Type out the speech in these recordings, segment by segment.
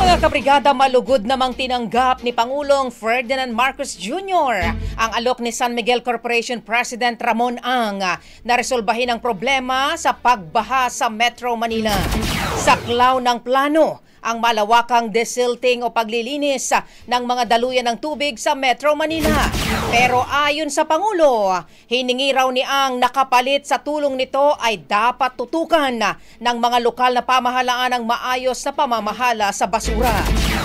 Mga kabrigada, malugod namang tinanggap ni Pangulong Ferdinand Marcos Jr. ang alok ni San Miguel Corporation President Ramon Ang na resolbahin ang problema sa pagbaha sa Metro Manila. Saklaw ng plano ang malawakang desilting o paglilinis ng mga daluyan ng tubig sa Metro Manila. Pero ayon sa Pangulo, hiningi raw ni Ang nakapalit sa tulong nito ay dapat tutukan ng mga lokal na pamahalaan ang maayos na pamamahala sa basura.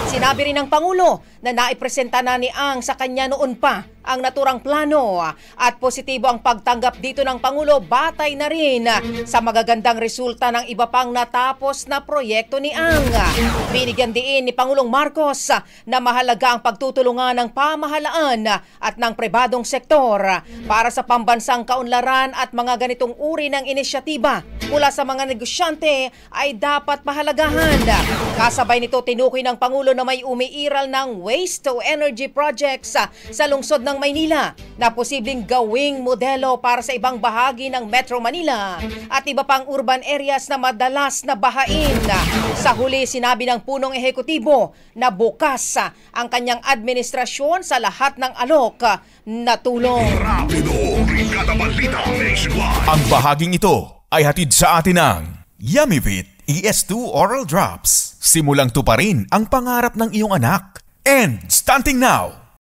Sinabi rin ng Pangulo na naipresenta na ni Ang sa kanya noon pa ang naturang plano at positibo ang pagtanggap dito ng Pangulo batay na rin sa magagandang resulta ng iba pang natapos na proyekto ni Ang. Binigyan din ni Pangulong Marcos na mahalaga ang pagtutulungan ng pamahalaan at ng pribadong sektor para sa pambansang kaunlaran at mga ganitong uri ng inisyatiba mula sa mga negosyante ay dapat pahalagahan. Kasabay nito tinukoy ng Pangulo na may umiiral ng waste to energy projects sa lungsod ng Maynila na posibleng gawing modelo para sa ibang bahagi ng Metro Manila at iba pang urban areas na madalas na bahain. Sa huli, sinabi ng punong ehekutibo na bukas ang kanyang administrasyon sa lahat ng alok na tulong. Ang bahaging ito ay hatid sa atin ng Yummyvit ES2 Oral Drops. Simulang tuparin ang pangarap ng iyong anak. And stunting now!